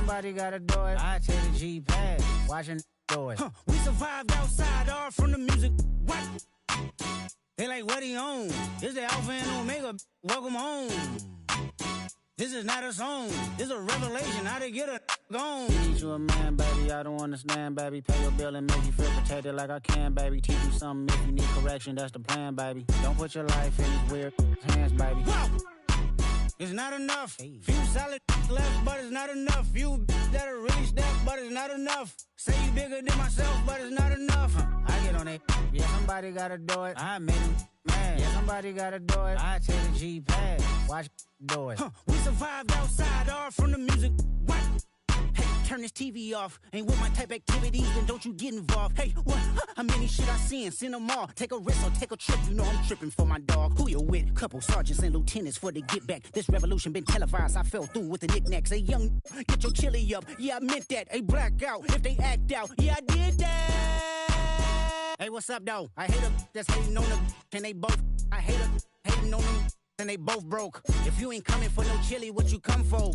somebody gotta do it. I take the G-pad, watching do it. We survived outside, all from the music. What? They like, what he on? This the Alpha and Omega. Welcome home. This is not a song. This is a revelation. How to get a gone. Teach you a man, baby. I don't understand, baby. Pay your bill and make you feel protected like I can, baby. Teach you something if you need correction. That's the plan, baby. Don't put your life in these weird hands, baby. Whoa! It's not enough. Few solid left, but it's not enough. Few that are really stepped, but it's not enough. Say you bigger than myself, but it's not enough. I get on it. Yeah, somebody gotta do it. I made him mad. Yeah, somebody gotta do it. I take the G-pad. Watch do it. We survived outside, all from the music. What? Hey, turn this TV off. Ain't with my type activities, then don't you get involved. Hey, what? How many shit I seen? Send them all. Take a risk or take a trip. You know I'm tripping for my dog. Who you with? Couple sergeants and lieutenants for the get back. This revolution been televised. I fell through with the knickknacks. Hey, young, get your chili up. Yeah, I meant that. Hey, black out if they act out. Yeah, I did that. Hey, what's up, though? I hate them that's hating on them. And they both. I hate them hating on them. And they both broke. If you ain't coming for no chili, what you come for?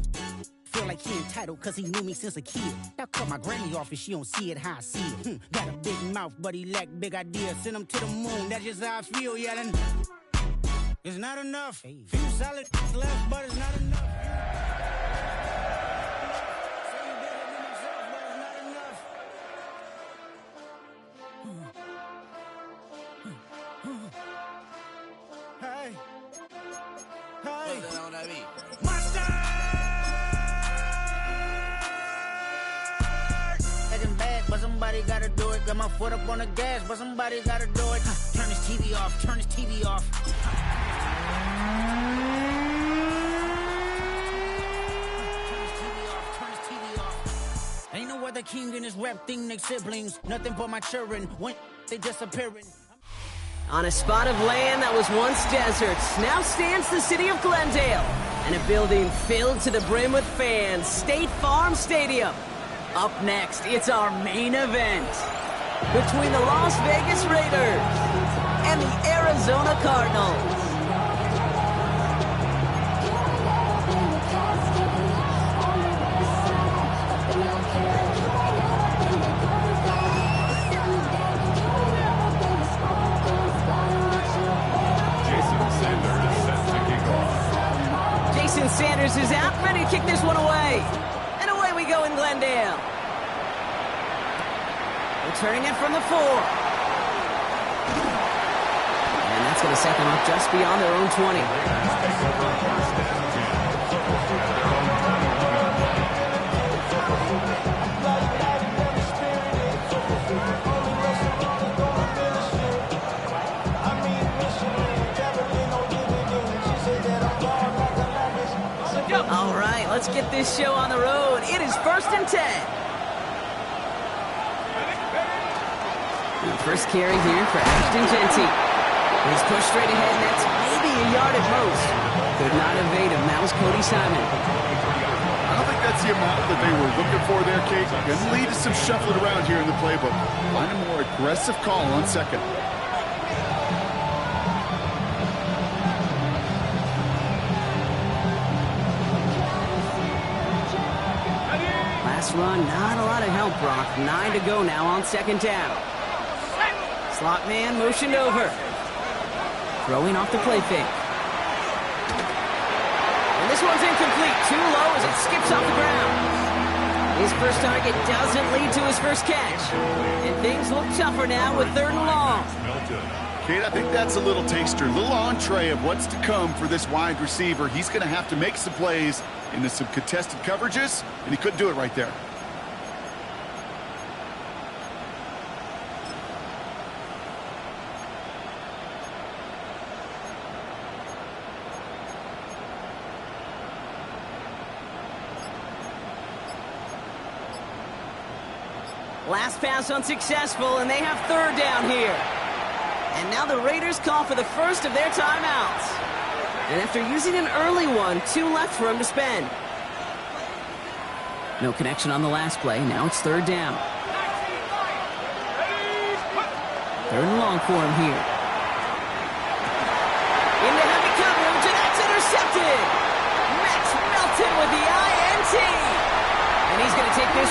Feel like he entitled cause he knew me since a kid. I cut my granny off and she don't see it how I see it. Got a big mouth but he lack big ideas. Send him to the moon, that's just how I feel yelling. It's not enough. Few solid left but it's not enough. Somebody gotta do it. Got my foot up on the gas, but somebody gotta do it. Turn this TV off. Turn this TV off. Turn this TV off. Ain't no other king in this rap thing, they siblings. Nothing but my children. When they disappearing. On a spot of land that was once desert, now stands the city of Glendale. And a building filled to the brim with fans. State Farm Stadium. Up next, it's our main event between the Las Vegas Raiders and the Arizona Cardinals. Jason Sanders is out, ready to kick this one away. And away we go in Glendale. Returning it from the 4. And that's going to set them up just beyond their own 20. All right, let's get this show on the road. It is 1st and 10. The first carry here for Ashton Genty. He's pushed straight ahead, and that's maybe a yard at most. Could not evade him. That was Cody Simon. I don't think that's the amount that they were looking for there, Kate. Going to lead to some shuffling around here in the playbook. Find a more aggressive call on second. Last run, not a lot of help, Brock. 9 to go now on 2nd down. Slot man motioned over. Throwing off the play fake. And this one's incomplete. Too low as it skips off the ground. His first target doesn't lead to his first catch. And things look tougher now with 3rd and long. Kate, I think that's a little taster, a little entree of what's to come for this wide receiver. He's going to have to make some plays into some contested coverages, and he couldn't do it right there. Last pass unsuccessful, and they have 3rd down here. And now the Raiders call for the first of their timeouts. And after using an early one, 2 left for him to spend. No connection on the last play. Now it's 3rd down. 3rd and long for him here. Into heavy coverage, and that's intercepted. Max Melton with the INT. And he's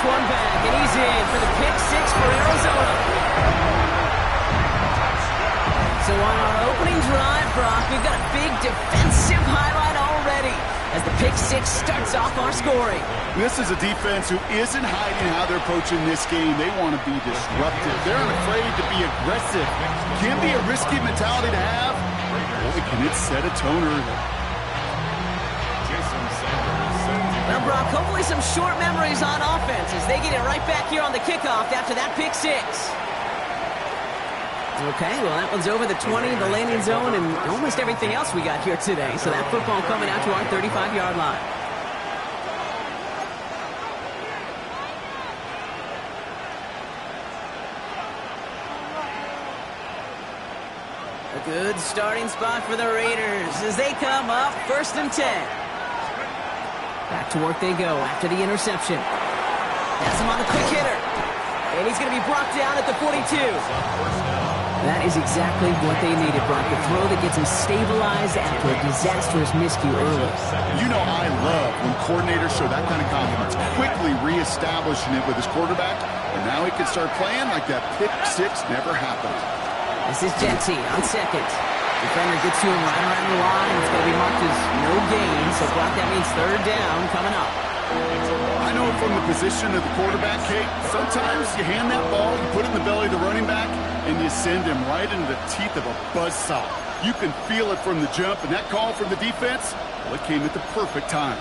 one back, and he's in for the pick six for Arizona. So on our opening drive, Brock, we've got a big defensive highlight already as the pick six starts off our scoring. This is a defense who isn't hiding how they're approaching this game. They want to be disruptive. They're not afraid to be aggressive. Can be a risky mentality to have. Boy, can it set a tone early. Well, Brock, hopefully some short memories on offense as they get it right back here on the kickoff after that pick six. Okay, well, that one's over the 20, the landing zone, and almost everything else we got here today. So that football coming out to our 35-yard line. A good starting spot for the Raiders as they come up 1st and 10. Back to work they go after the interception. Has him on the quick hitter. And he's going to be brought down at the 42. That is exactly what they needed, Brock. The throw that gets him stabilized after a disastrous miscue early. You know I love when coordinators show that kind of confidence, quickly reestablishing it with his quarterback, and now he can start playing like that pick six never happened. This is Jetty on second. Defender gets to him right around the line. It's going to be marked as no gain, so Brock, that means 3rd down coming up. I know from the position of the quarterback, Kate, sometimes you hand that ball, you put it in the belly of the running back, and you send him right into the teeth of a buzzsaw. You can feel it from the jump, and that call from the defense, well, it came at the perfect time.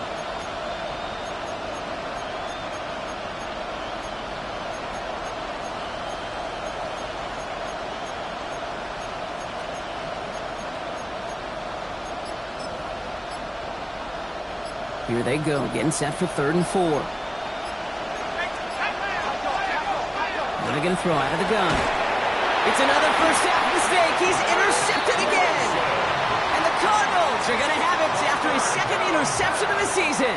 Here they go, getting set for 3rd and 4. Now they're going to throw out of the gun. It's another first half mistake. He's intercepted again. And the Cardinals are going to have it after his 2nd interception of the season.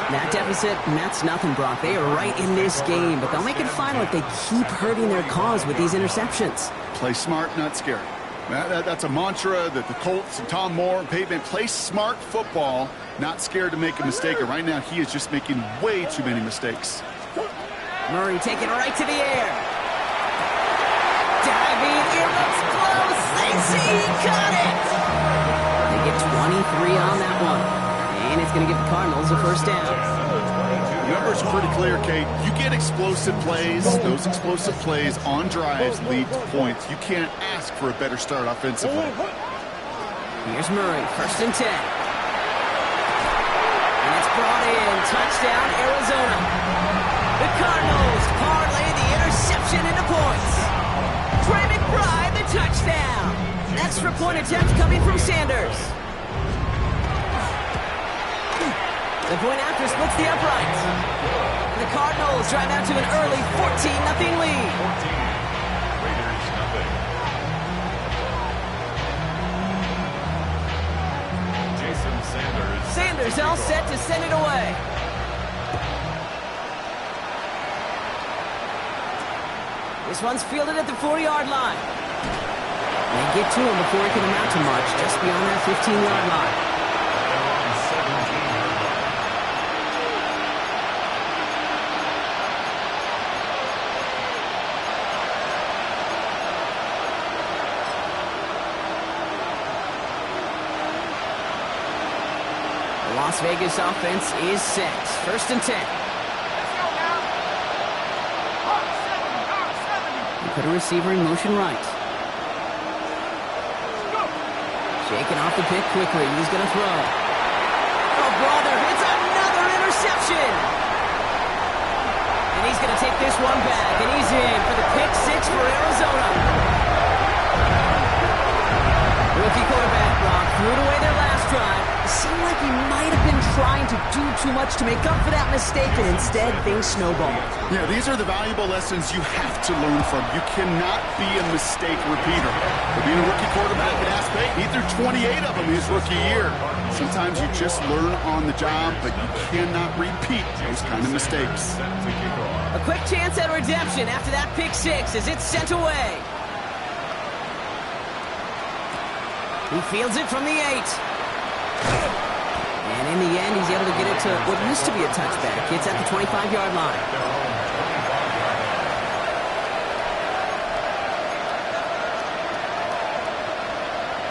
That deficit, and that's nothing, Brock. They are right in this game, but they'll make it final if they keep hurting their cause with these interceptions. Play smart, not scary. That's a mantra that the Colts and Tom Moore and Peyton play smart football, not scared to make a mistake. And right now, he is just making way too many mistakes. Murray taking it right to the air. Diving, it looks close. They see he caught it. They get 23 on that one. And it's going to give the Cardinals a 1st down. The numbers are pretty clear, Kate. You get explosive plays. Those explosive plays on drives lead to points. You can't ask for a better start offensively. Here's Murray, 1st and 10. And it's brought in. Touchdown, Arizona. The Cardinals parlay the interception into points. Trey McBride, the touchdown. Extra point attempt coming from Sanders. The point after splits the upright. The Cardinals drive out to an early 14-0 lead. Sanders all set to send it away. This one's fielded at the 4-yard line. They get to him before he can amount to much, just beyond that 15-yard line. The Las Vegas offense is set. 1st and 10. Put a receiver in motion right. Shaking off the pick quickly. He's going to throw. Oh, brother, it's another interception. And he's going to take this one back. And he's in for the pick six for Arizona. Rookie quarterback, Brock, threw it away their last drive. It seemed like he might have been trying to do too much to make up for that mistake, and instead things snowballed. Yeah, these are the valuable lessons you have to learn from. You cannot be a mistake repeater. For being a rookie quarterback at Ask Peyton, he threw 28 of them his rookie year. Sometimes you just learn on the job, but you cannot repeat those kind of mistakes. A quick chance at redemption after that pick six as it's sent away. He fields it from the 8. And in the end, he's able to get it to what used to be a touchback. It's at the 25-yard line.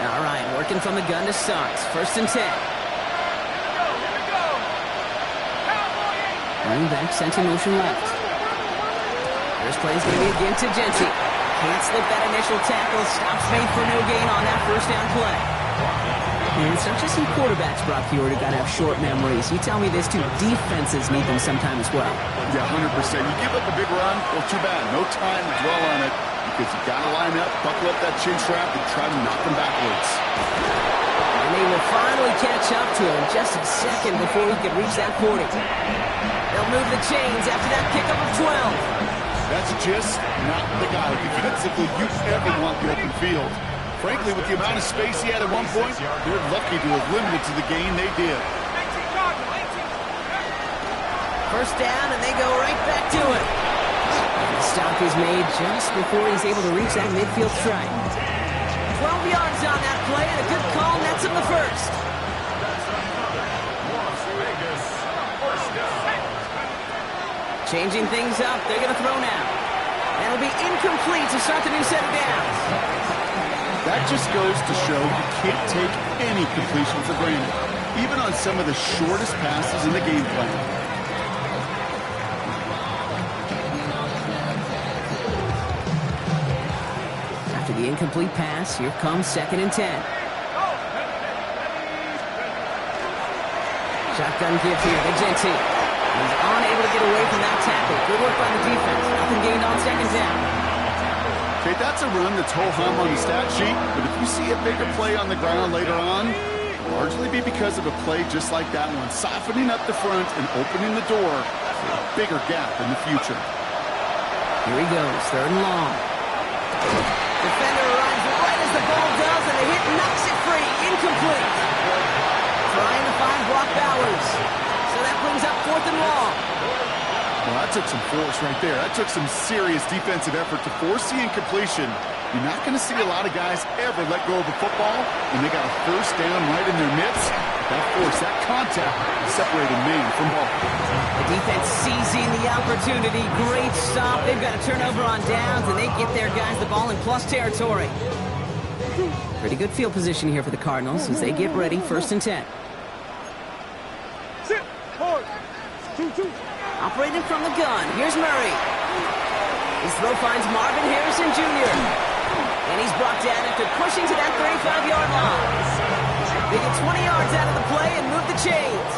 All right, working from the gun to start. 1st and 10. Running back sent in motion left. First play is going to be again to Genty. Can't slip that initial tackle. Stops made for no gain on that 1st down play. And it's not just some quarterbacks, Brock Huard, who got to have short memories. You tell me this too, defenses need them sometime as well. Yeah, 100%. You give up a big run, well, too bad. No time to dwell on it because you got to line up, buckle up that chin strap, and try to knock them backwards. And they will finally catch up to him just a second before he can reach that 40. They'll move the chains after that pickup of 12. That's just not the guy defensively you ever want the open field. Frankly, with the amount of space he had at one point, they're lucky to have limited to the gain they did. 1st down, and they go right back to it. The stop is made just before he's able to reach that midfield strike. 12 yards on that play, and a good call nets him the 1st. Changing things up, they're going to throw now. And it'll be incomplete to start the new set of downs. That just goes to show you can't take any completion for granted, even on some of the shortest passes in the game plan. After the incomplete pass, here comes 2nd and 10. Shotgun give here to Genty. He's unable to get away from that tackle. Good work by the defense. Nothing gained on 2nd down. Okay, that's a run that's ho-hum on the stat sheet, but if you see a bigger play on the ground later on, it'll largely be because of a play just like that one, softening up the front and opening the door for a bigger gap in the future. Here he goes, 3rd and long. Defender arrives right as the ball does, and the hit knocks it free. Incomplete. Trying to find Brock Bowers. So that brings up 4th and long. Well, that took some force right there. That took some serious defensive effort to force the incompletion. You're not going to see a lot of guys ever let go of the football when they got a 1st down right in their midst. That force, that contact, separated man from ball. The defense seizing the opportunity. Great stop. They've got a turnover on downs, and they get their guys the ball in plus territory. Pretty good field position here for the Cardinals as they get ready. 1st and 10. Operating from the gun, here's Murray. His throw finds Marvin Harrison Jr. And he's brought down after pushing to that 35-yard line. They get 20 yards out of the play and move the chains.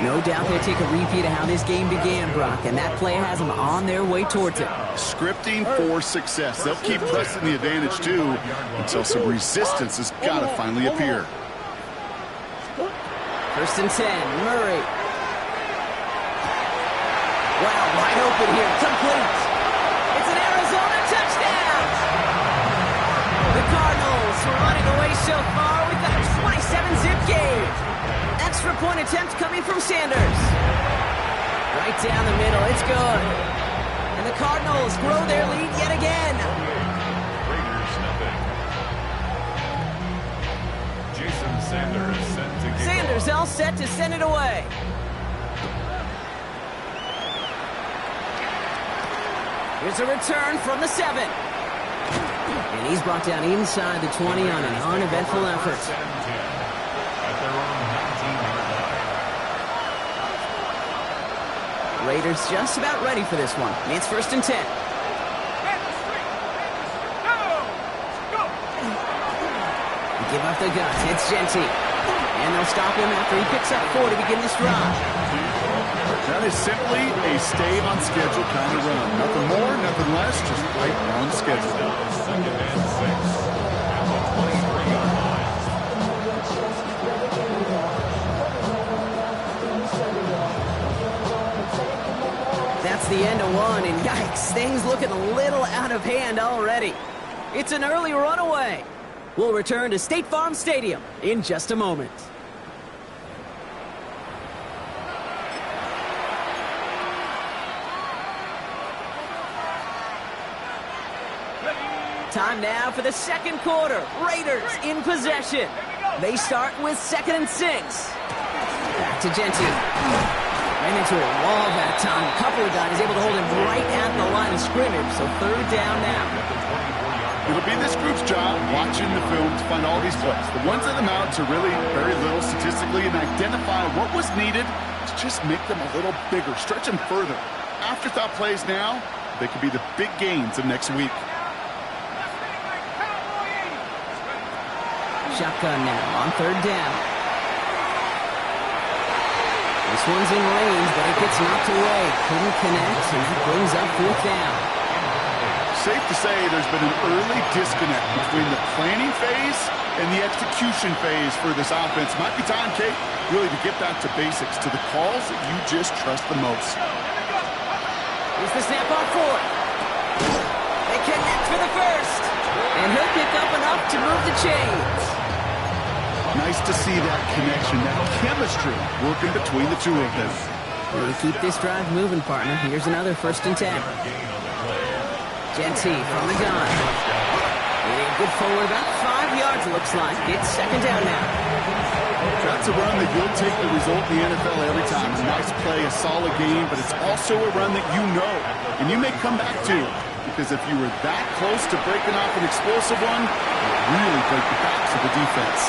No doubt they'll take a repeat of how this game began, Brock, and that play has them on their way towards it. Scripting for success. They'll keep pressing the advantage, too, until some resistance has got to finally appear. 1st and 10, Murray. Wow, wide open here, complete. It's an Arizona touchdown. The Cardinals were running away so far. We've got a 27-zip game. Extra point attempt coming from Sanders. Right down the middle, it's good. And the Cardinals grow their lead yet again. Raiders nothing. Jason Sanders set to kick Sanders all set to send it away. Here's a return from the 7. And he's brought down inside the 20 on an uneventful effort. Raiders just about ready for this one. It's 1st and 10. Give up the guts. It's Genty. And they'll stop him after he picks up 4 to begin this drive. That is simply a stay on schedule kind of run. Nothing more, nothing less, just right on schedule. 2nd and 6 at the 23-yard line. That's the end of one, and yikes, things looking a little out of hand already. It's an early runaway. We'll return to State Farm Stadium in just a moment. Time now for the 2nd quarter. Raiders in possession. They start with 2nd and 6. to Genty. Ran into a wall that time. A couple of guys able to hold him right at the line of scrimmage, so third down now. It'll be this group's job watching the film to find all these plays. The ones that amount to really very little statistically and identify what was needed to just make them a little bigger, stretch them further. Afterthought plays now, they could be the big gains of next week. Shotgun now on third down. This one's in range, but it gets knocked away. Couldn't connect, and that brings up fourth down. Safe to say there's been an early disconnect between the planning phase and the execution phase for this offense. Might be time, Kate, really to get back to basics, to the calls that you just trust the most. Here's the snap on fourth. They connect for the first. And he'll pick up enough to move the chains. Nice to see that connection, that chemistry working between the two of them. We'll keep this drive moving, partner. Here's another 1st and 10. Genty from the gun. Getting a good forward, about 5 yards, it looks like. It's second down now. That's a run that you'll take the result in the NFL every time. A nice play, a solid game, but it's also a run that you know, and you may come back to. Because if you were that close to breaking off an explosive one, it really break the backs of the defense.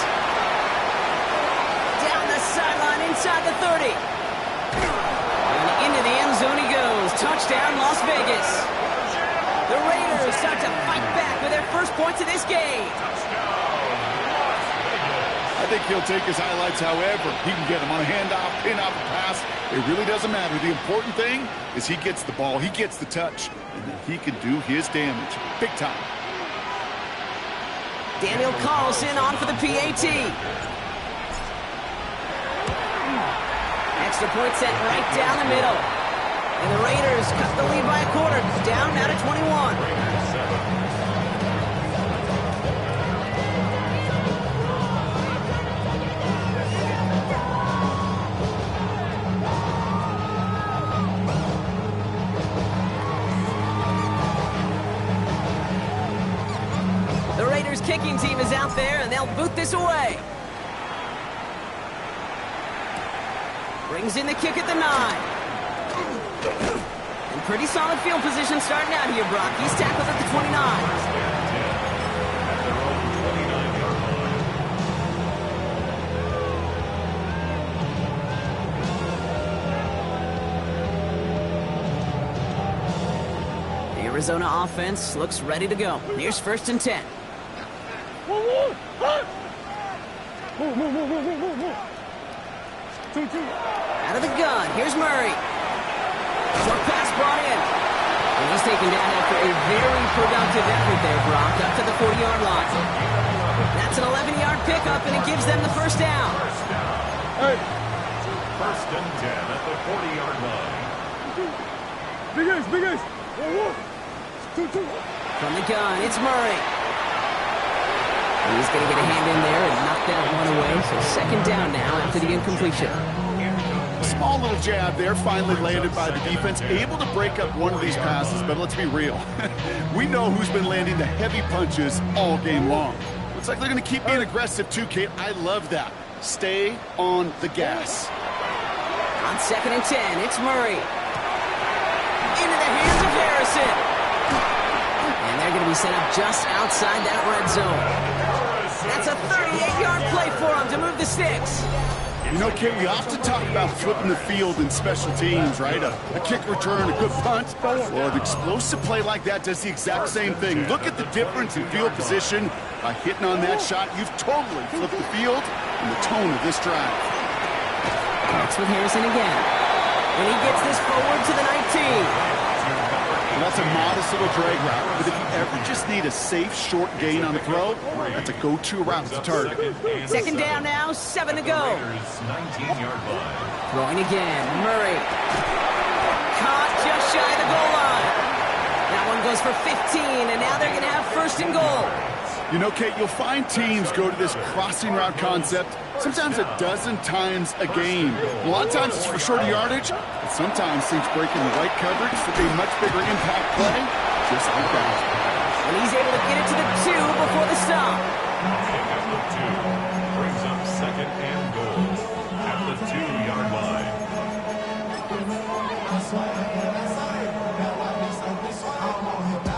Down the sideline inside the 30. And into the end zone he goes. Touchdown, Las Vegas. The Raiders start to fight back with their first points of this game. I think he'll take his highlights however he can get them on a handoff, pin-off, pass. It really doesn't matter. The important thing is he gets the ball, he gets the touch, and then he can do his damage big time. Daniel Carlson on for the PAT. Extra point set right down the middle. And the Raiders cut the lead by a quarter, down now to 21. The Raiders kicking team is out there, and they'll boot this away. Brings in the kick at the 9. And pretty solid field position starting out here, Brock. He's tackled at the 29. The Arizona offense looks ready to go. Here's 1st and 10. Out of the gun, here's Murray. Short pass brought in. And he's taken down after a very productive effort there, Brock, up to the 40-yard line. That's an 11-yard pickup, and it gives them the first down. Hey. 1st and 10 at the 40-yard line. Big Ace. From the gun, it's Murray. He's going to get a hand in there and knock that one away. So second down now after the incompletion. Small little jab there, finally landed by the defense. Able to break up one of these passes, but let's be real. We know who's been landing the heavy punches all game long. Looks like they're going to keep being aggressive too, Kate. I love that. Stay on the gas. On 2nd and 10, it's Murray. Into the hands of Harrison. And they're going to be set up just outside that red zone. That's a 38-yard play for him to move the sticks. You know, Kate, we often talk about flipping the field in special teams, right? A kick return, a good punt. Well, an explosive play like that does the exact same thing. Look at the difference in field position. By hitting on that shot, you've totally flipped the field and the tone of this drive. Connects with Harrison again. And he gets this forward to the 19. Well, that's a modest little drag route, but if you ever just need a safe, short gain on the throw, that's a go-to route to target. Second down now, 7 to go. 19-yard line. Throwing again, Murray. Caught just shy of the goal line. That one goes for 15, and now they're going to have 1st and goal. You know, Kate, you'll find teams go to this crossing route concept sometimes a dozen times a game. A lot of times it's for shorter yardage, but sometimes teams breaking the right coverage for a much bigger impact play, just like that. And he's able to get it to the 2 before the stop. Pickup of 2 brings up 2nd and goal at the 2-yard line.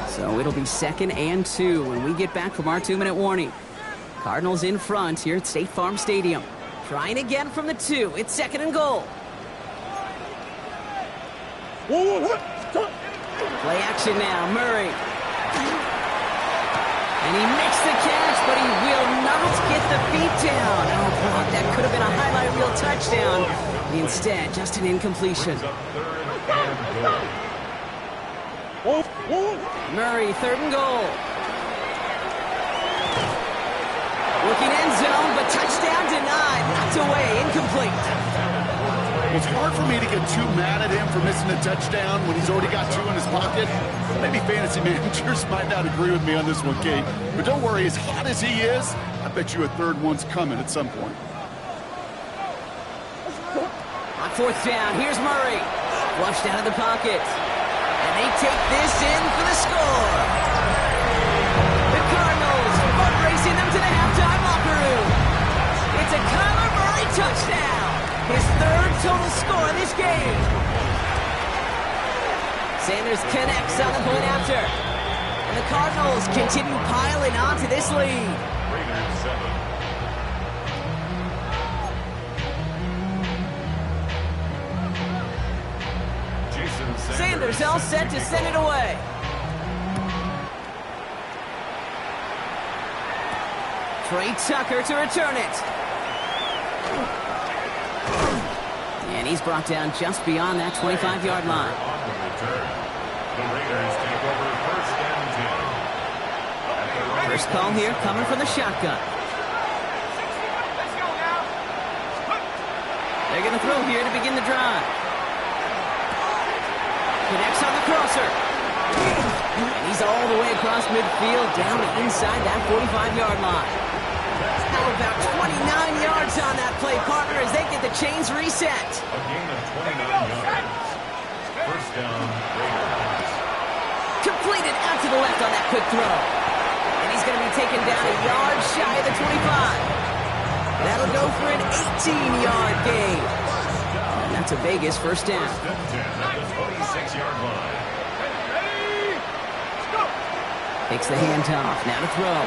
So it'll be 2nd and 2 when we get back from our 2-minute warning. Cardinals in front here at State Farm Stadium. Trying again from the 2. It's 2nd and goal. Play action now, Murray. And he makes the catch, but he will not get the feet down. Oh, God, that could have been a highlight reel touchdown. Instead, just an incompletion. Murray, 3rd and goal. Looking end zone, but touchdown denied. Knocked away, incomplete. It's hard for me to get too mad at him for missing a touchdown when he's already got 2 in his pocket. Maybe fantasy managers might not agree with me on this one, Kate. But don't worry, as hot as he is, I bet you a 3rd one's coming at some point. On 4th down, here's Murray. Flushed out of the pocket. And they take this in for the score. The Cardinals racing them to the halftime locker room. It's a Kyler Murray touchdown. His 3rd total score this game. Sanders connects on the point after. And the Cardinals continue piling on to this lead. Raiders 7. Sanders all set to send it away. Trey Tucker to return it. And he's brought down just beyond that 25-yard line. On the return, the Raiders take over 1st and 10. First call here coming from the shotgun. They're going to throw here to begin the drive. Connects on the crosser. And he's all the way across midfield down to inside that 45-yard line. Now about 29 yards on that play, partner, as they get the chains reset. A gain of 29 yards. 1st down, Raiders. Completed out to the left on that quick throw. And he's going to be taken down a yard shy of the 25. That'll go for an 18-yard gain. And that's a Vegas 1st down. 1st and 10 at the 26-yard line. Takes the handoff, now to throw.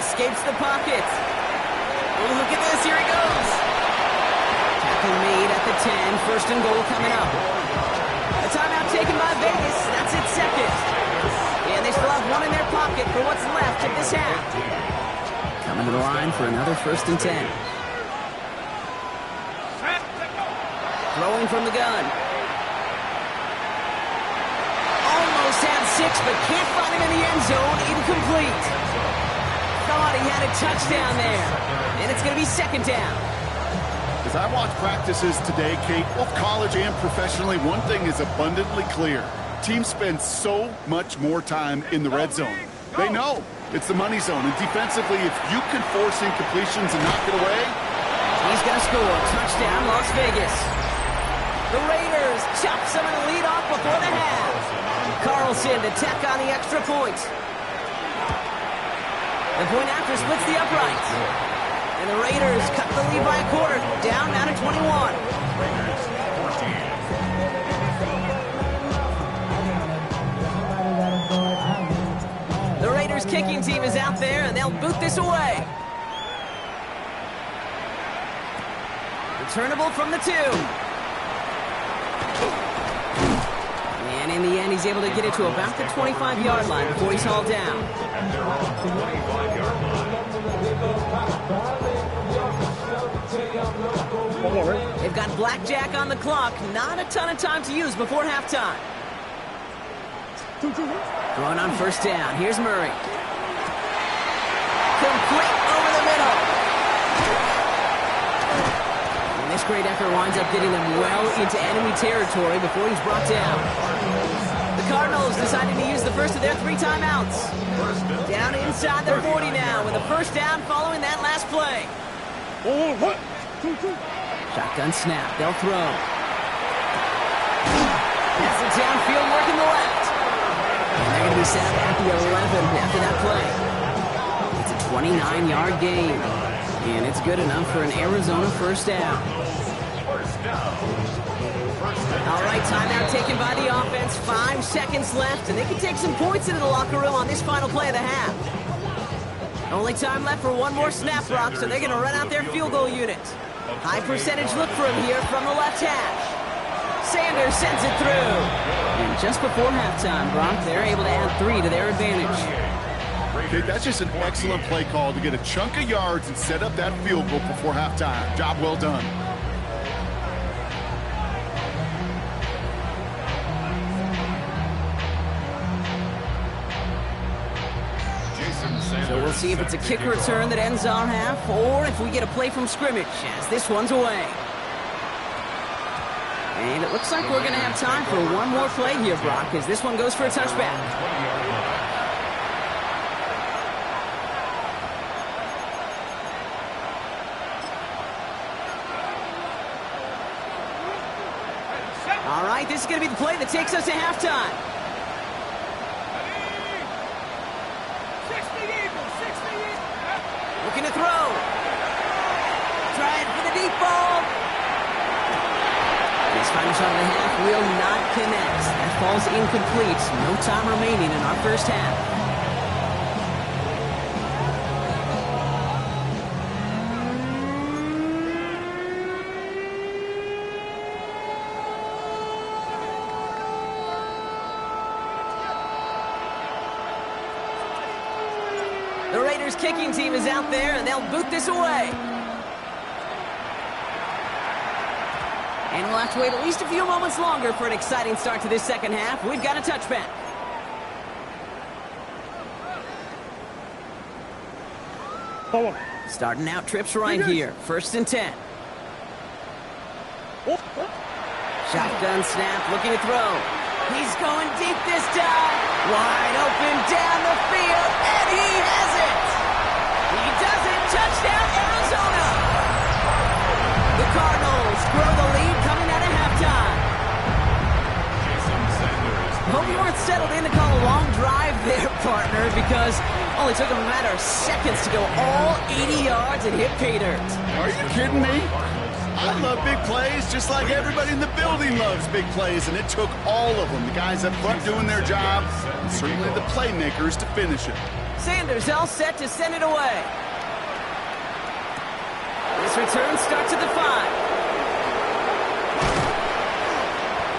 Escapes the pocket. Oh, look at this, here he goes. Tackle made at the 10, 1st and goal coming up. A timeout taken by Vegas, that's its 2nd. And they still have 1 in their pocket for what's left of this half. Coming to the line for another 1st and 10. Throwing from the gun. Almost had 6, but can't find him in the end zone. Incomplete. Thought he had a touchdown there. And it's going to be 2nd down. As I watch practices today, Kate, both college and professionally, one thing is abundantly clear. Teams spend so much more time in the red zone. They know it's the money zone. And defensively, if you can force incompletions and knock it away, he's going to score. Touchdown, Las Vegas. The Raiders chop some of the lead off before the half. Carlson to tack on the extra point. The point after splits the upright. And the Raiders cut the lead by a quarter. Down now to 21. Raiders 14. The Raiders kicking team is out there, and they'll boot this away. Returnable from the 2. And in the end, he's able to get it to about the 25-yard line before he's hauled down. And they're on the 25-yard line. They've got blackjack on the clock. Not a ton of time to use before halftime. Throwing on 1st down. Here's Murray. Complete over the middle. And this great effort winds up getting them well into enemy territory before he's brought down. The Cardinals decided to use the first of their 3 timeouts. Down inside their 40 now with a 1st down following that last play. Shotgun snap. They'll throw. That's it downfield working the left. And they're going to be set up at the 11 after that play. It's a 29-yard gain. And it's good enough for an Arizona first down. All right, timeout taken by the offense. 5 seconds left, and they can take some points into the locker room on this final play of the half. Only time left for one more snap, Brock, so they're going to run out their field goal unit. High percentage look for him here from the left hash. Sanders sends it through. And just before halftime, Brock, they're able to add 3 to their advantage. Okay, that's just an excellent play call to get a chunk of yards and set up that field goal before halftime. Job well done. So we'll see if it's a kick return that ends our half, or if we get a play from scrimmage, as this one's away. And it looks like we're going to have time for one more play here, Brock, as this one goes for a touchback. All right, this is going to be the play that takes us to halftime. Looking to throw. Trying for the deep ball. This final shot of the half will not connect. That falls incomplete. No time remaining in our first half. The Raiders kicking team is out there, and they'll boot this away. And we'll have to wait at least a few moments longer for an exciting start to this second half. We've got a touchback. Starting out trips right here. 1st and 10. Shotgun snap, looking to throw. He's going deep this time. Wide open down the field, and he has it. He does it. Touchdown, Arizona. The Cardinals grow the lead coming out of halftime. Hope you weren't settled in to call a long drive there, partner, because only took them a matter of seconds to go all 80 yards and hit pay dirt. Are you kidding me? I love big plays, just like everybody in the building loves big plays, and it took all of them. The guys up front doing their job, and certainly the playmakers to finish it. Sanders all set to send it away. This return starts at the 5.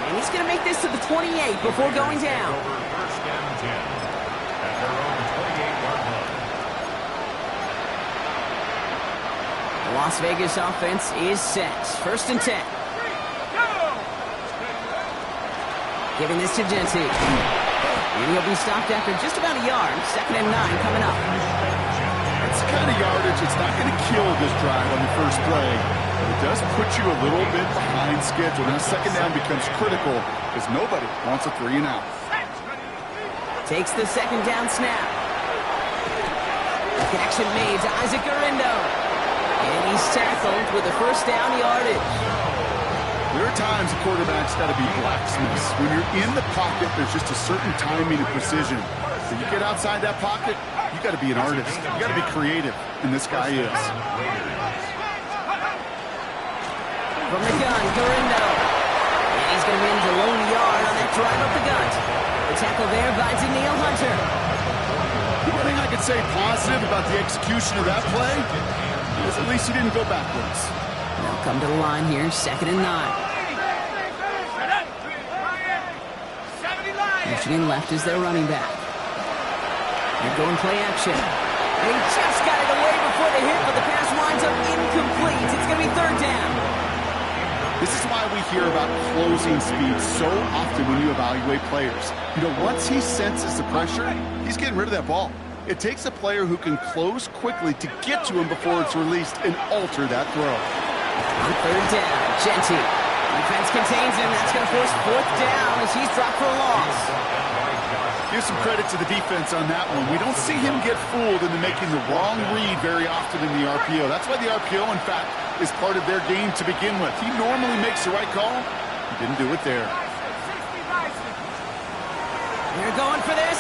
And he's going to make this to the 28 before going down. First and 10 at their own 28-yard line. The Las Vegas offense is set. 1st and 10. Giving this to Genty. And he'll be stopped after just about a yard. 2nd and 9 coming up. It's the kind of yardage it's not going to kill this drive on the first play, but it does put you a little bit behind schedule. Now 2nd down becomes critical because nobody wants a 3 and out. Takes the 2nd down snap. Connection made to Isaac Gurindo. And he's tackled with the 1st down yardage. There are times the quarterback's got to be blacksmiths. When you're in the pocket, there's just a certain timing and precision. When you get outside that pocket, you got to be an artist. You got to be creative, and this guy is. From the gun, Gurindo. And he's going to win the lone yard on that drive up the gut. The tackle there by Danielle Hunter. The one thing I could say positive about the execution of that play is at least he didn't go backwards. They'll come to the line here, 2nd and 9. Michigan left is their running back. They're going play action. And he just got it away before the hit, but the pass winds up incomplete. It's going to be 3rd down. This is why we hear about closing speed so often when you evaluate players. You know, once he senses the pressure, he's getting rid of that ball. It takes a player who can close quickly to get to him before it's released and alter that throw. On 3rd down, Genty. Defense contains him. That's going to force 4th down as he's dropped for a loss. Give some credit to the defense on that one. We don't see him get fooled into making the wrong read very often in the RPO. That's why the RPO, in fact, is part of their game to begin with. He normally makes the right call. He didn't do it there. They're going for this.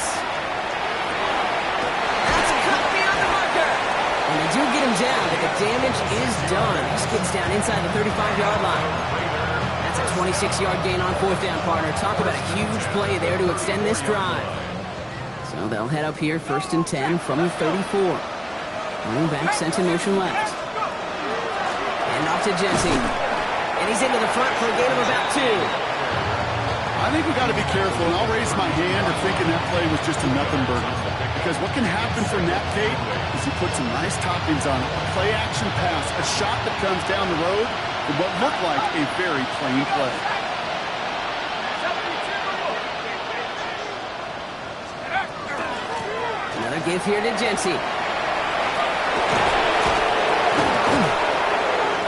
That's a cut beyond the marker. And they do get him down, but the damage is done. He skids down inside the 35-yard line. That's a 26-yard gain on fourth down, partner. Talk about a huge play there to extend this drive. So they'll head up here, 1st and 10 from the 34. Running back sent in motion left. And off to Jesse. And he's into the front for a gain of about 2. I think we got to be careful, and I'll raise my hand of thinking that play was just a nothing burger. Because what can happen from that tape is he puts some nice toppings on it. A play-action pass, a shot that comes down the road for what looked like a very plain play. Another give here to Jency.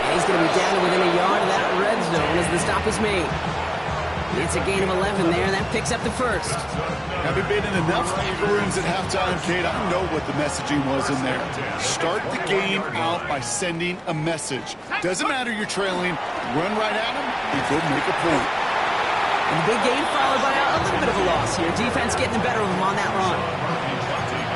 And he's going to be down within a yard of that red zone as the stop is made. It's a gain of 11 there. That picks up the first. Having been in enough locker rooms at halftime, Kate, I know what the messaging was in there. Start the game out by sending a message. Doesn't matter you're trailing, run right at them and go make a point. And the big gain followed by a little bit of a loss here. Defense getting the better of them on that run.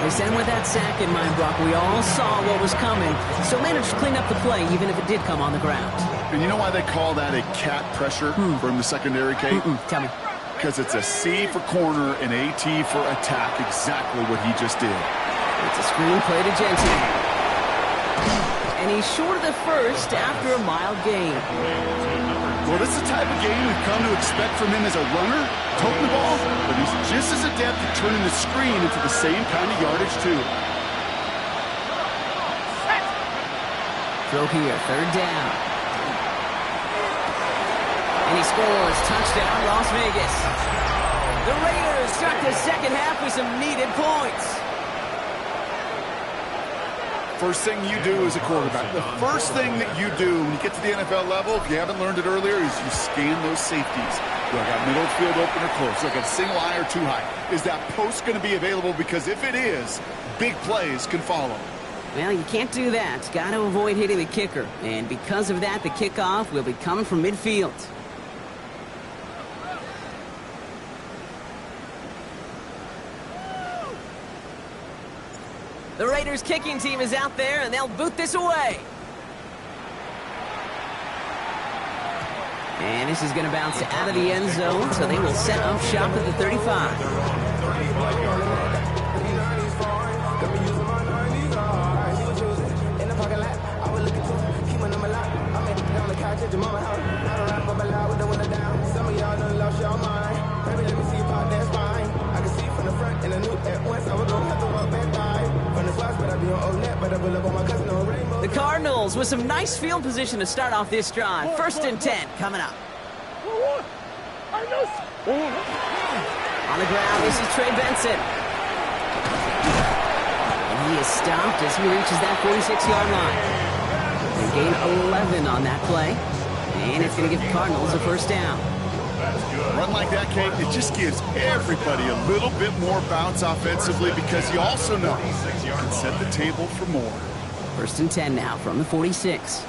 They sent with that sack in mind, Brock. We all saw what was coming, so managed to clean up the play, even if it did come on the ground. And you know why they call that a cat pressure from the secondary, Kate? Tell me. Because it's a C for corner and a T for attack, exactly what he just did. It's a screen play to Jensen. And he's short of the first after a mild gain. Well, this is the type of game we've come to expect from him as a runner, toting the ball, but he's just as adept at turning the screen into the same kind of yardage, too. Throw here, 3rd down. And he scores. Touchdown, Las Vegas. The Raiders start the second half with some needed points. First thing you do as a quarterback, the first thing that you do when you get to the NFL level, if you haven't learned it earlier, is you scan those safeties. Do I got middle field open or close? Do I got a single eye or too high? Is that post going to be available? Because if it is, big plays can follow. Well, you can't do that. Got to avoid hitting the kicker. And because of that, the kickoff will be coming from midfield. The Raiders kicking team is out there, and they'll boot this away. And this is going to bounce out of the end zone, so they will set up shop at the 35. The Cardinals with some nice field position to start off this drive. 1st and 10 coming up. On the ground, this is Trey Benson. And he is stopped as he reaches that 46-yard line. They gain 11 on that play. And it's going to give the Cardinals a 1st down. Run like that, Kate, it just gives everybody a little bit more bounce offensively because you also know you can set the table for more. 1st and 10 now from the 46.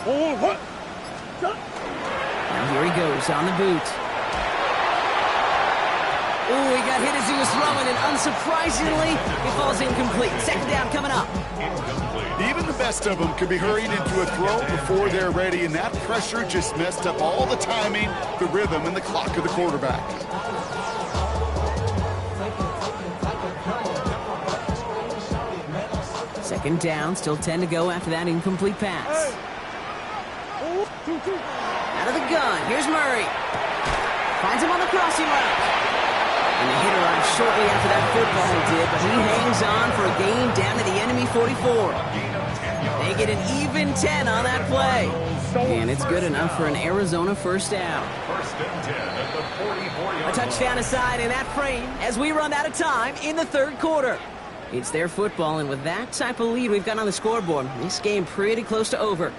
Now here he goes on the boot. Oh, he got hit as he was throwing, and unsurprisingly, he falls incomplete. 2nd down coming up. Even the best of them could be hurried into a throw before they're ready, and that pressure just messed up all the timing, the rhythm, and the clock of the quarterback. Second down, still 10 to go after that incomplete pass. Out of the gun, here's Murray. Finds him on the crossing route. And the hit arrives shortly after that football did, but he hangs on for a gain down to the enemy 44. They get an even 10 on that play. And it's good enough for an Arizona 1st down. 1st and 10 at the 44-yard A touchdown aside in that frame as we run out of time in the 3rd quarter. It's their football, and with that type of lead we've got on the scoreboard, this game pretty close to over.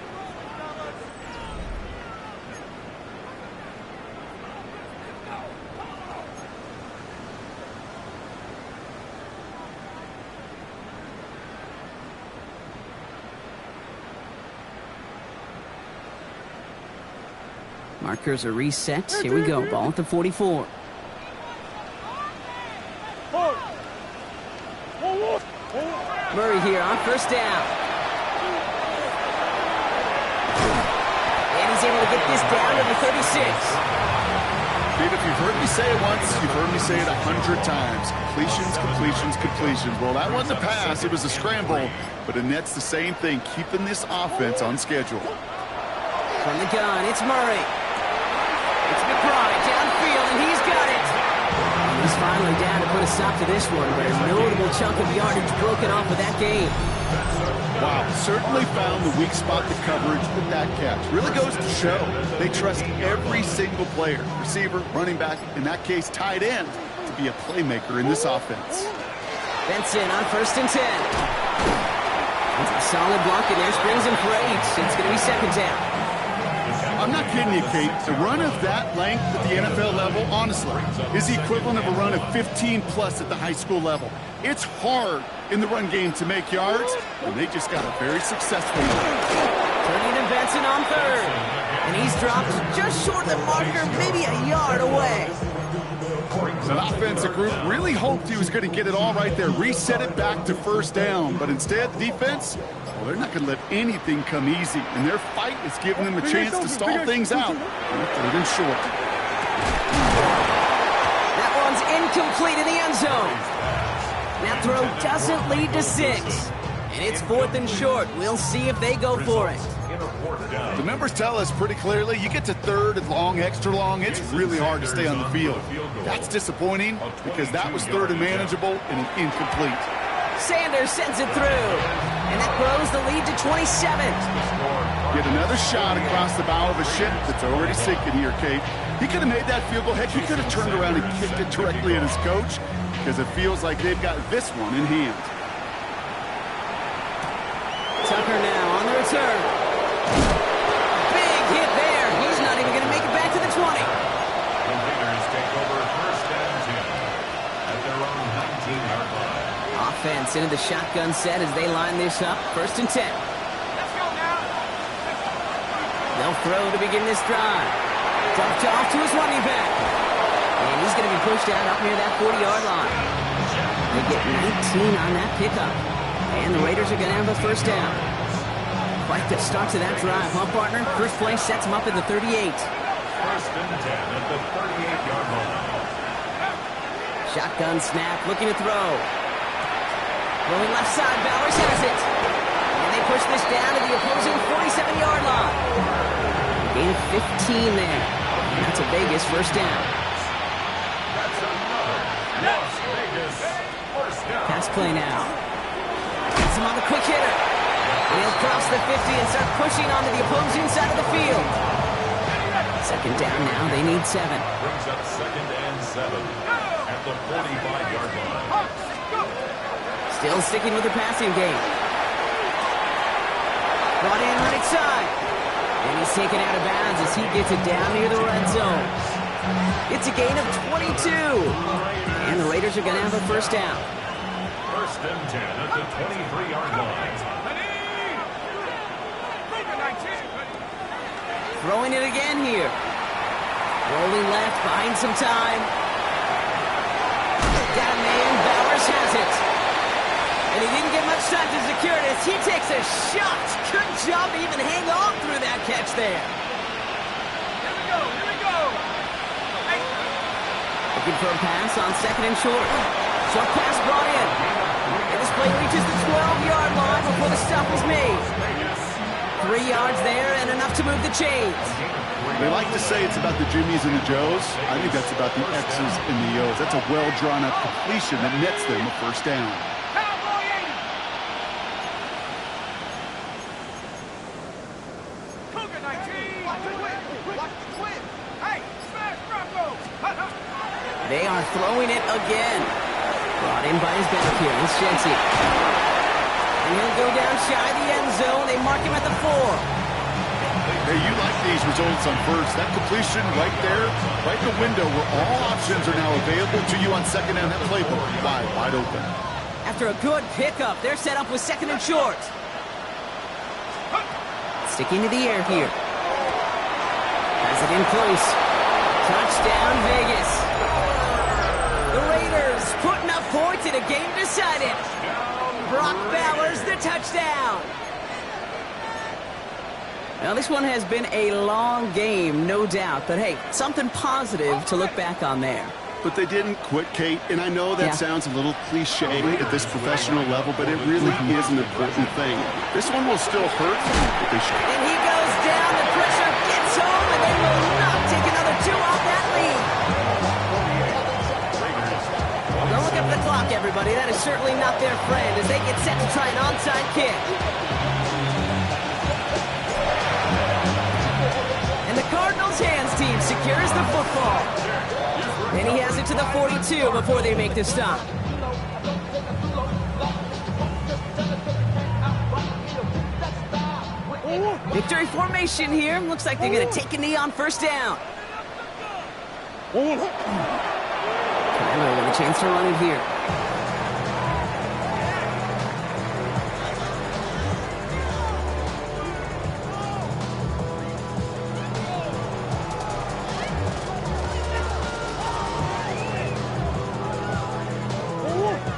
Markers are reset. Here we go. Ball at the 44. Murray here on first down. And he's able to get this down to the 36. If you've heard me say it once, you've heard me say it 100 times. Completions, completions, completions. Well, that wasn't a pass. It was a scramble. But it nets the same thing, keeping this offense on schedule. From the gun, it's Murray. It's McBride downfield, and he's got it. And he's finally down to put a stop to this one, but a notable chunk of yardage broken off with that game. Wow, certainly found the weak spot, the coverage with that catch. Really goes to show they trust every single player, receiver, running back, in that case, tight end, to be a playmaker in this offense. Benson on 1st and 10. Solid block in there, springs him for 8. It's going to be 2nd down. I'm not kidding you, Kate. The run of that length at the NFL level, honestly, is the equivalent of a run of 15-plus at the high school level. It's hard in the run game to make yards, and they just got a very successful one. Turning to Benson on 3rd. And he's dropped just short of the marker, maybe a yard away. That offensive group really hoped he was going to get it all right there, reset it back to 1st down. But instead, defense, well, they're not going to let anything come easy. And their fight is giving them a chance to stall things out. 3rd and short. That one's incomplete in the end zone. That throw doesn't lead to 6. And it's 4th and short. We'll see if they go for it. The numbers tell us pretty clearly, you get to 3rd and long, extra long, it's really hard to stay on the field. That's disappointing because that was 3rd and manageable and an incomplete. Sanders sends it through, and that grows the lead to 27. Get another shot across the bow of a ship that's already sinking here, Kate. He could have made that field goal. Heck, he could have turned around and kicked it directly at his coach because it feels like they've got this one in hand. Tucker now on the return. Big hit there. He's not even going to make it back to the 20. The Raiders take over 1st and 10 at their own 19-yard line. Offense into the shotgun set as they line this up. 1st and 10. Let's go now. They'll throw to begin this drive. Dropped off to his running back. And he's going to be pushed out up near that 40-yard line. They get 19 on that pickup. And the Raiders are going to have a 1st down. Quite the start to that drive, huh, partner? First play sets him up at the 38. 1st and 10 at the 38-yard line. Shotgun snap, looking to throw. Rolling left side, Bowers has it. And they push this down to the opposing 47-yard line. Gain of 15 there. And that's a Vegas 1st down. That's another Las Vegas 1st down. Pass play now. Gets him on the quick hitter. And he'll cross the 50 and start pushing onto the opposing side of the field. 2nd down now, they need 7. Brings up 2nd and 7 at the 45-yard line. Still sticking with the passing game. Brought in right side. And he's taken out of bounds as he gets it down near the red zone. It's a gain of 22. And the Raiders are going to have a 1st down. 1st and 10 at the 23-yard line. Throwing it again here. Rolling left, buying some time. Got a man, Bowers has it. And he didn't get much time to secure it as he takes a shot. Good job to even hang on through that catch there. Here we go. Hey. Looking for a pass on 2nd and short. Short pass brought in. And this play reaches the 12-yard line before the stop is made. 3 yards there and enough to move the chains. They like to say it's about the Jimmies and the Joes. I think that's about the X's and the O's. That's a well-drawn-up completion that nets them a 1st down. They are throwing it again. Brought in by his back here. It's Jensen. And he'll go down shy of the end zone. They mark him at the 4. Hey, you like these results on 1st. That completion right there, right in the window where all options are now available to you on 2nd down. That playbook wide open. After a good pickup, they're set up with 2nd and short. Sticking to the air here. Has it in close. Touchdown, Vegas. The Raiders putting up points in a game decided. Brock Bowers the touchdown. Now, this one has been a long game, no doubt. But, hey, something positive to look back on there. But they didn't quit, Kate, and I know that sounds a little cliche at this professional level, but it really is an important thing. This one will still hurt, but they should. And he goes down, the pressure gets home, and they will not take another 2 off that lead. Don't look at the clock, everybody. That is certainly not their friend as they get set to try an onside kick. And the Cardinals' hands team secures the football. And he has it to the 42 before they make the stop. Victory formation here. Looks like they're going to take a knee on first down. Kyler with a chance to run it here.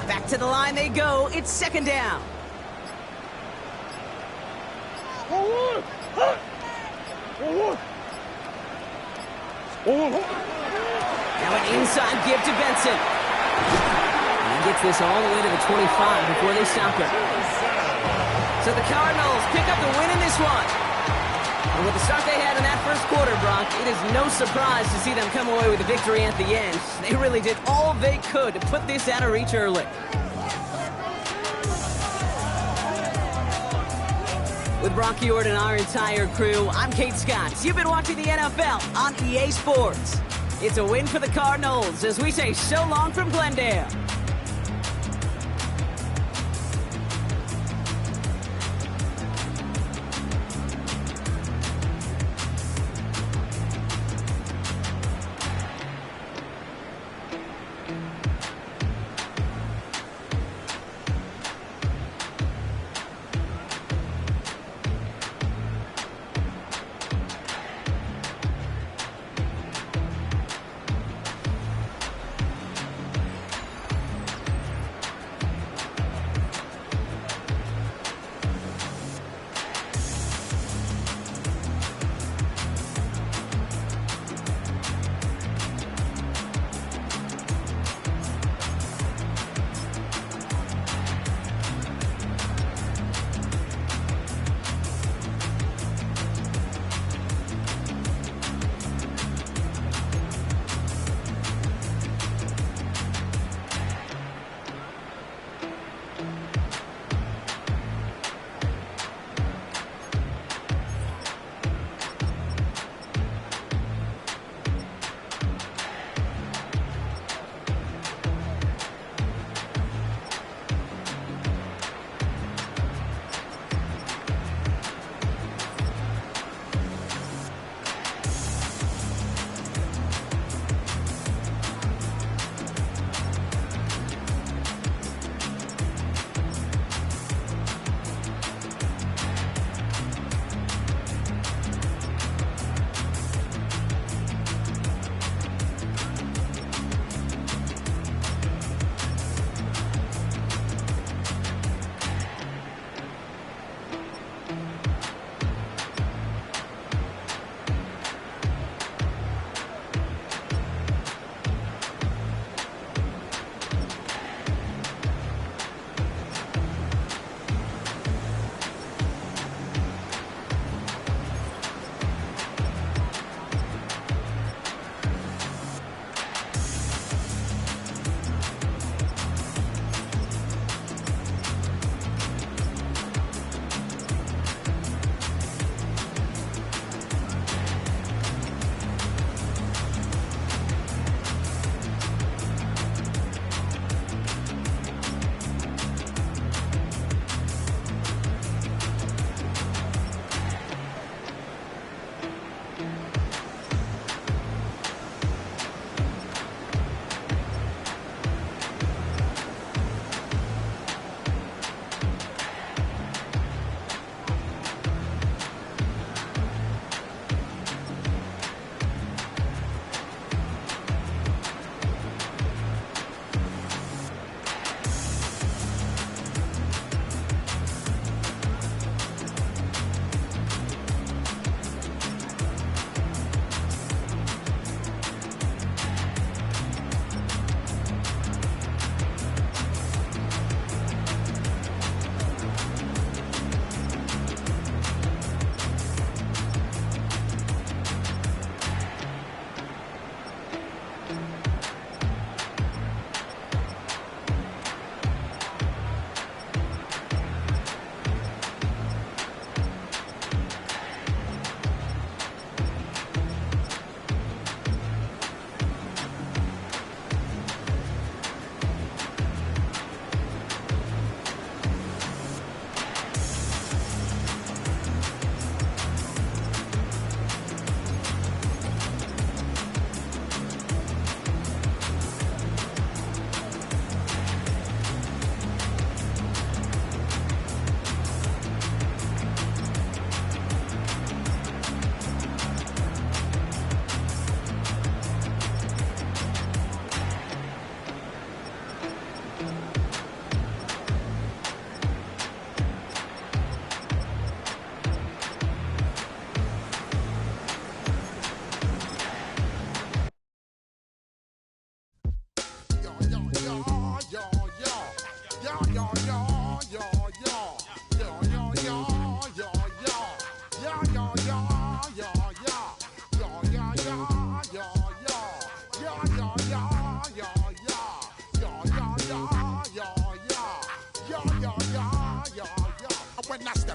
Back to the line they go. It's second down. Now an inside give to Benson. And he gets this all the way to the 25 before they stop it. So the Cardinals pick up the win in this one. And with the start they had in that first quarter, Brock, it is no surprise to see them come away with a victory at the end. They really did all they could to put this out of reach early. With Brock Huard and our entire crew, I'm Kate Scott. You've been watching the NFL on EA Sports. It's a win for the Cardinals as we say so long from Glendale.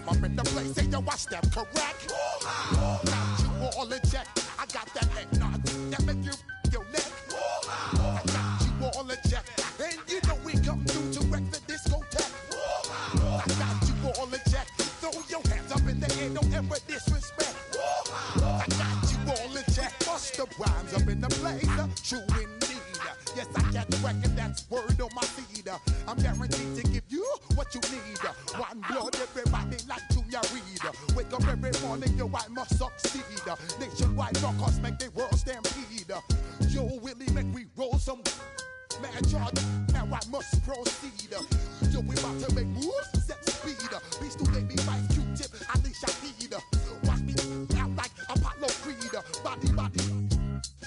step up in the place, say yo, I step correct. Got you all in check. I got that head nod that make you your neck. I got you all in check. And you know we come through to wreck the discotheque. I got you all in check. Throw your hands up in the air, don't ever disrespect. I got you all in check. Bust the rhymes up in the place, true indeed. Yes, I get wreck and that's word on my feed. I'm guaranteed to give you what you need. One blood, everybody like Junior Reed. Wake up every morning, yo, I must succeed. Nationwide rockers make the world stampede. Yo, Willie, make we roll some man charge. Now I must proceed. Yo, we about to make moves, set speed. Beast to make me fight Q-tip, at least I need. Watch me out like Apollo Creed. Body,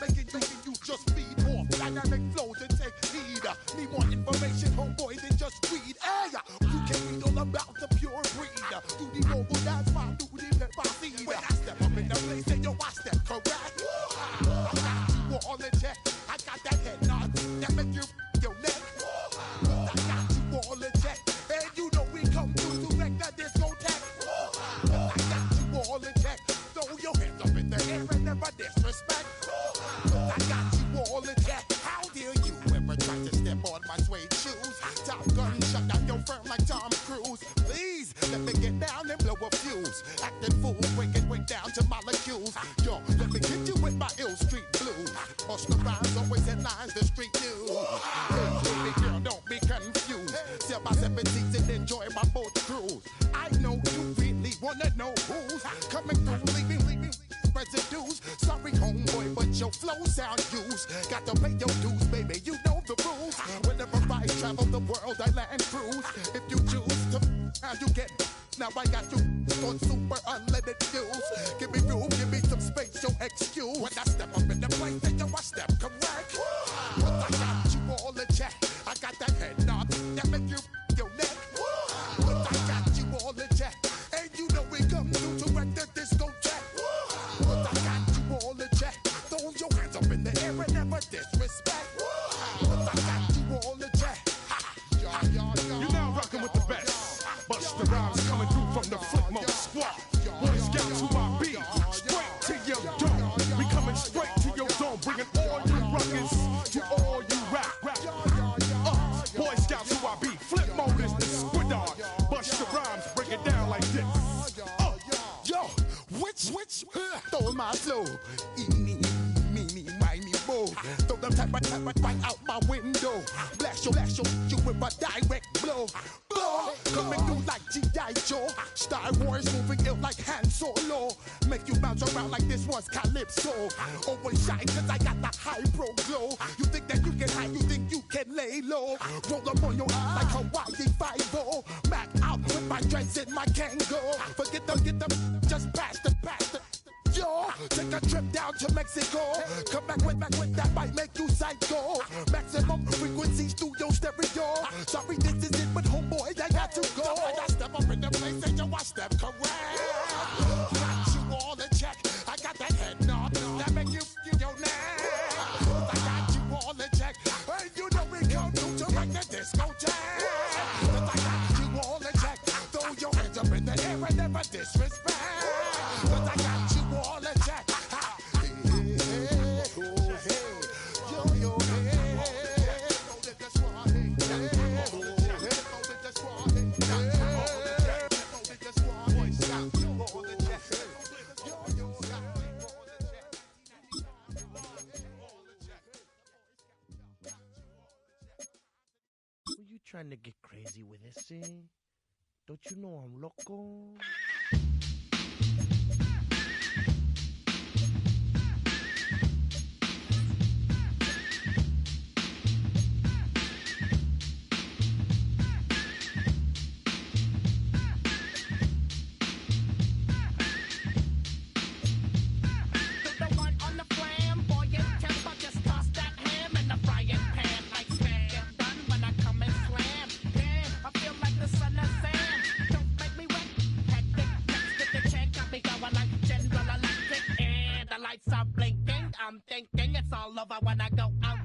making you just feed more dynamic flows and take heed. Need more information, homeboy, than just read. Hey, you can read all about the pure breed. Do the noble dance, my duty, let my seed. When I step up in the place, say yo, I step correct. I got you all in check. I got that head nod that make you your neck. I got you all in check. And you know we come through to wreck that discotheque. I got you all in check. Throw your hands up in the air and never disrespect. I got you all in check. How dare you ever try to step on my suede shoes? Top Gun shut down your firm like Tom Cruise. Please let me get down and blow a fuse. Acting fool, breaking way down to molecules. Yo, let me get you with my ill street blues. Bust the rhymes, always headlines, the street news. Hey, baby girl, don't be confused. Sell my 17s and enjoy my boat cruise. I know you really wanna know who's coming through, leaving residues. Sorry, homeboy, but your flow sound used. Got to pay your dues, baby, you know the rules. Whenever I travel the world, I land cruise. If you choose to, how you get. Now I got you on super unlimited views. Give me room, give me some space, your excuse. When I step up in the place, then yo, I step correct. But I got you all in check. I got that head nod that make you your neck. But I got you all in check. And you know we come through to wreck the discotheque. But I got you all in check. Throw your hands up in the air and never disrespect. But I got you all in check. You're now rocking with the best. Bust the rhymes coming through from the footmost squad. Boy Scouts who I be. Straight to your dome. We coming straight to your dome. Bringing all you rockers to all you rap. Boy Scouts who I be. Flip mode is the squid on. Bust the rhymes, break it down like this. Yo, which stole my flow? Me, boo. Throw them type right out my window. Blast you with a direct blow. Coming through like G.I. Joe. Star Wars moving ill like Han Solo. Make you bounce around like this was Calypso. Always shine cause I got the high pro glow. You think that you can hide, you think you can lay low. Roll up on your eye like Hawaii 5-0. Mac out with my dreads in my Kango. Forget them, just pass the. Yo, take a trip down to Mexico. Come back with that might make you psycho. Maximum frequency studio stereo. Sorry, this is it, but homeboy, I got to go. I step up in the place and yo, I step correct. Got you all in check. I got that head nod that make you your neck. I got you all in check. And you know we come through to wreck the discotheque. I got you all in check. Throw your hands up in the air and never disrespect. But I got you all in check. Were you trying to get crazy with this thing? Don't you know I'm loco? I'm thinking it's all over when I go out.